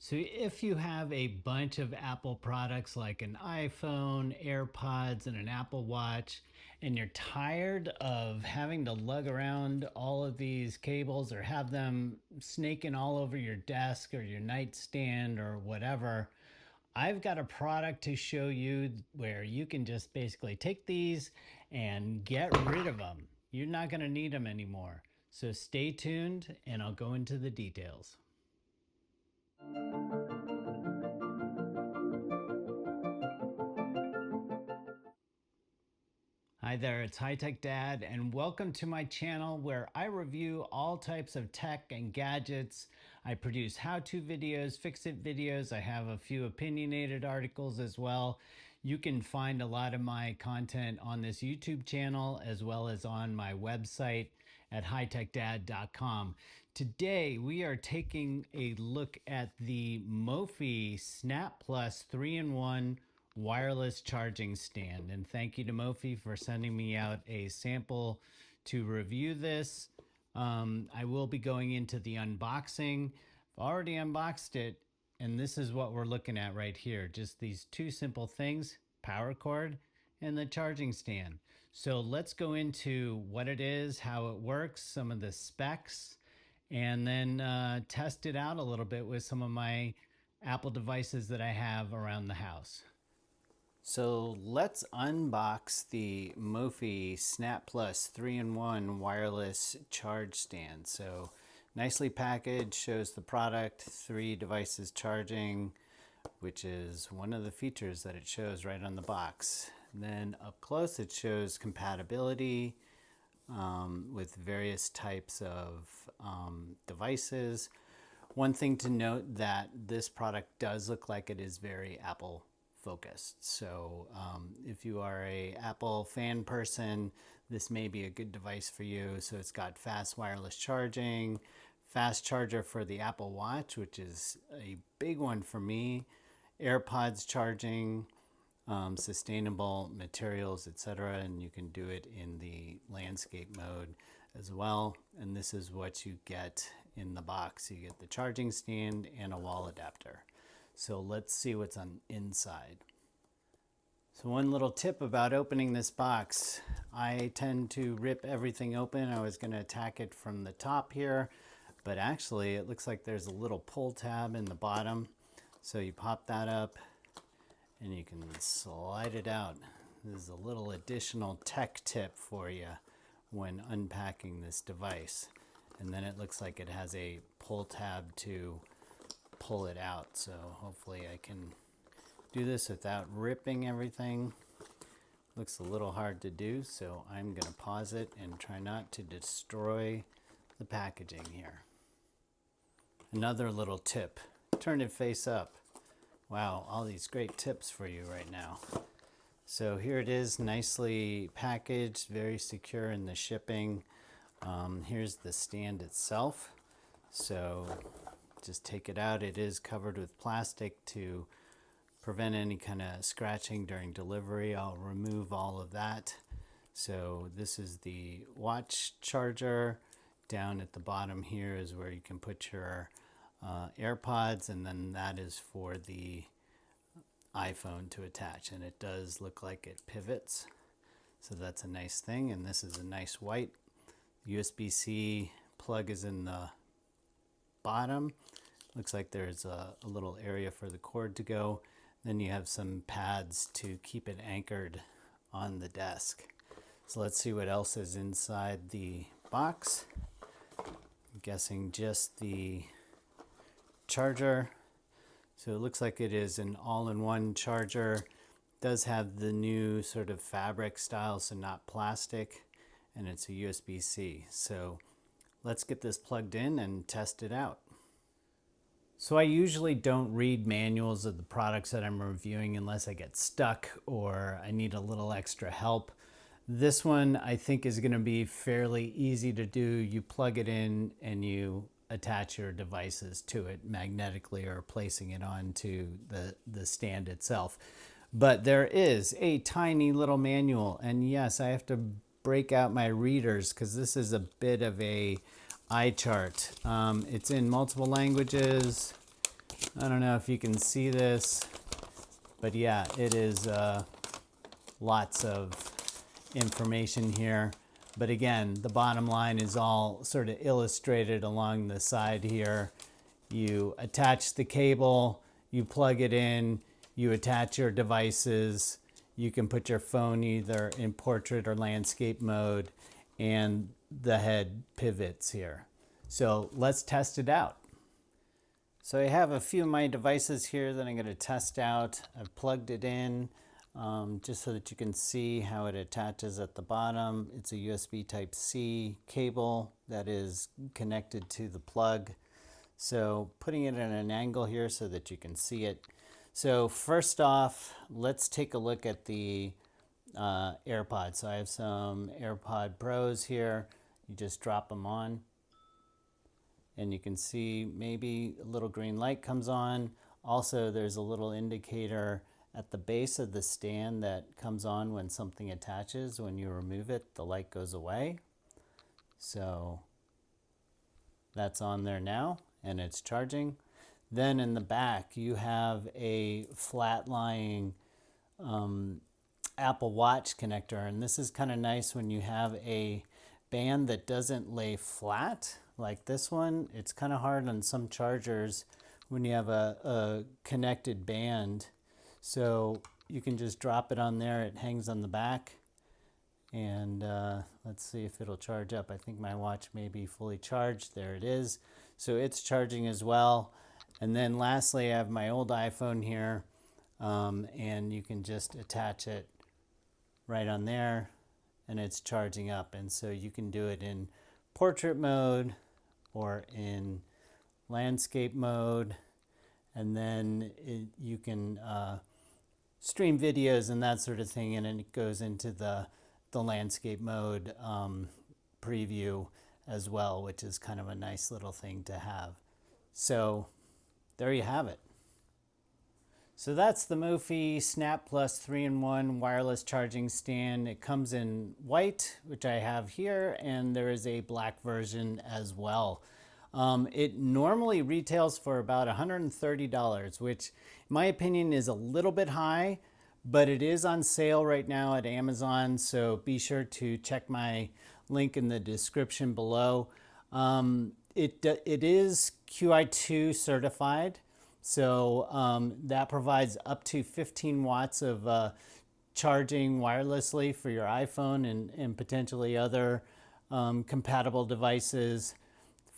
So if you have a bunch of Apple products like an iPhone, AirPods, and an Apple Watch, and you're tired of having to lug around all of these cables or have them snaking all over your desk or your nightstand or whatever, I've got a product to show you where you can just basically take these and get rid of them. You're not going to need them anymore. So stay tuned and I'll go into the details. Hi there, it's HighTechDad, and welcome to my channel where I review all types of tech and gadgets. I produce how-to videos, fix-it videos. I have a few opinionated articles as well. You can find a lot of my content on this YouTube channel as well as on my website at HighTechDad.com. Today we are taking a look at the Mophie Snap Plus 3-in-1 wireless charging stand, and thank you to Mophie for sending me out a sample to review this. I will be going into the unboxing. I've already unboxed it, and this is what we're looking at right here. Just these two simple things: power cord and the charging stand. So let's go into what it is, how it works, some of the specs, and then test it out a little bit with some of my Apple devices that I have around the house. So let's unbox the Mophie Snap Plus 3-in-1 wireless charge stand. So nicely packaged, shows the product, 3 devices charging, which is one of the features that it shows right on the box. And then up close it shows compatibility with various types of devices. One thing to note, that this product does look like it is very Apple focused. So if you are a Apple fan person, this may be a good device for you. So it's got fast wireless charging, fast charger for the Apple Watch, which is a big one for me, AirPods charging, sustainable materials, etc. And you can do it in the landscape mode as well. And this is what you get in the box. You get the charging stand and a wall adapter. So let's see what's on inside. So one little tip about opening this box: I tend to rip everything open. I was going to attack it from the top here, but actually it looks like there's a little pull tab in the bottom. So you pop that up and you can slide it out. This is a little additional tech tip for you when unpacking this device. And then it looks like it has a pull tab to pull it out. So hopefully I can do this without ripping everything. Looks a little hard to do, so I'm going to pause it and try not to destroy the packaging here. Another little tip: turn it face up. Wow, all these great tips for you right now. So here it is, nicely packaged, very secure in the shipping. Here's the stand itself. So just take it out. It is covered with plastic to prevent any kind of scratching during delivery. I'll remove all of that. So this is the watch charger. Down at the bottom here is where you can put your AirPods, and then that is for the iPhone to attach. And it does look like it pivots, so that's a nice thing. And this is a nice white. USB-C plug is in the bottom. Looks like there's a little area for the cord to go. Then you have some pads to keep it anchored on the desk. So let's see what else is inside the box. I'm guessing just the charger. So it looks like it is an all-in-one charger. It does have the new sort of fabric style, so not plastic, and it's a USB-C. So let's get this plugged in and test it out. So I usually don't read manuals of the products that I'm reviewing unless I get stuck or I need a little extra help. This one I think is going to be fairly easy to do. You plug it in and you attach your devices to it magnetically or placing it onto the stand itself. But there is a tiny little manual, and yes, I have to break out my readers because this is a bit of a eye chart. It's in multiple languages. I don't know if you can see this, but yeah, it is lots of information here. But again, the bottom line is all sort of illustrated along the side here. You attach the cable, you plug it in, you attach your devices. You can put your phone either in portrait or landscape mode, and the head pivots here. So let's test it out. So I have a few of my devices here that I'm going to test out. I've plugged it in just so that you can see how it attaches at the bottom. It's a USB Type-C cable that is connected to the plug. So putting it at an angle here so that you can see it. So first off, let's take a look at the AirPods. So I have some AirPod Pros here. You just drop them on and you can see maybe a little green light comes on. Also, there's a little indicator at the base of the stand that comes on when something attaches. When you remove it, the light goes away. So that's on there now and it's charging. Then in the back, you have a flat lying Apple Watch connector. And this is kind of nice when you have a band that doesn't lay flat like this one. It's kind of hard on some chargers when you have a connected band. So you can just drop it on there. It hangs on the back. And let's see if it'll charge up. I think my watch may be fully charged. There it is. So it's charging as well. And then lastly, I have my old iPhone here. And you can just attach it right on there and it's charging up. And so you can do it in portrait mode or in landscape mode. And then you can stream videos and that sort of thing. And it goes into the landscape mode preview as well, which is kind of a nice little thing to have. So there you have it. So that's the Mophie Snap Plus 3-in-1 wireless charging stand. It comes in white, which I have here, and there is a black version as well. It normally retails for about $130, which in my opinion is a little bit high, but it is on sale right now at Amazon. So be sure to check my link in the description below. It is QI2 certified. So that provides up to 15 watts of charging wirelessly for your iPhone and potentially other compatible devices.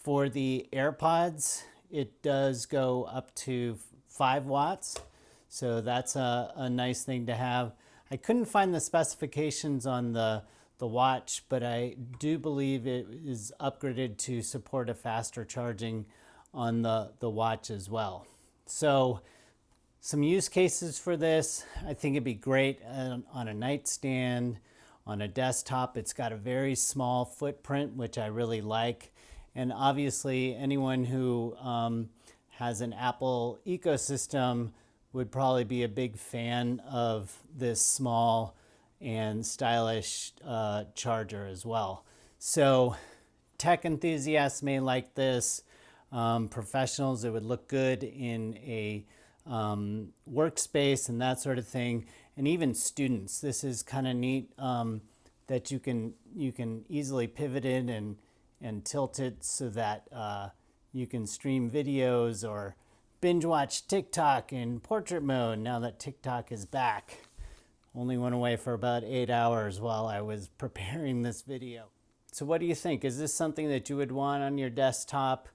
For the AirPods, it does go up to 5 watts. So that's a nice thing to have. I couldn't find the specifications on the watch, but I do believe it is upgraded to support a faster charging on the watch as well. So some use cases for this, I think it'd be great on a nightstand, on a desktop. It's got a very small footprint, which I really like. And obviously anyone who has an Apple ecosystem would probably be a big fan of this small and stylish charger as well. So tech enthusiasts may like this. Professionals, it would look good in a workspace and that sort of thing. And even students, this is kind of neat that you can easily pivot it and tilt it so that you can stream videos or binge watch TikTok in portrait mode now that TikTok is back. Only went away for about 8 hours while I was preparing this video. So what do you think? Is this something that you would want on your desktop?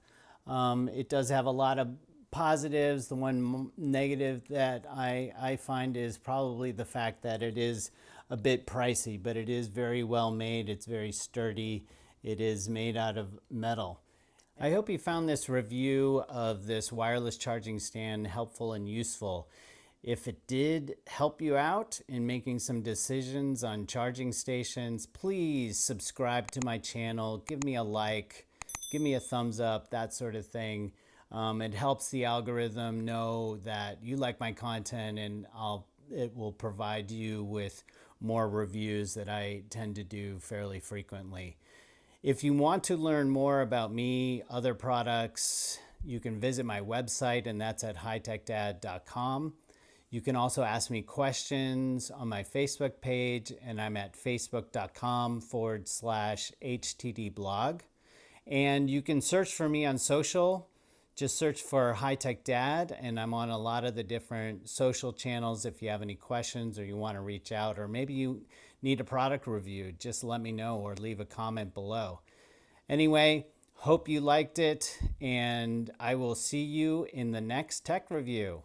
It does have a lot of positives. The one negative that I find is probably the fact that it is a bit pricey, but it is very well made. It's very sturdy. It is made out of metal. I hope you found this review of this wireless charging stand helpful and useful. If it did help you out in making some decisions on charging stations, please subscribe to my channel, give me a like, give me a thumbs up, that sort of thing. It helps the algorithm know that you like my content, and it will provide you with more reviews that I tend to do fairly frequently. If you want to learn more about me, other products, you can visit my website, and that's at HighTechDad.com. You can also ask me questions on my Facebook page, and I'm at facebook.com/HTDblog. And you can search for me on social. Just search for HighTechDad, and I'm on a lot of the different social channels. If you have any questions or you want to reach out, or maybe you need a product review, just let me know or leave a comment below. Anyway, hope you liked it, and I will see you in the next tech review.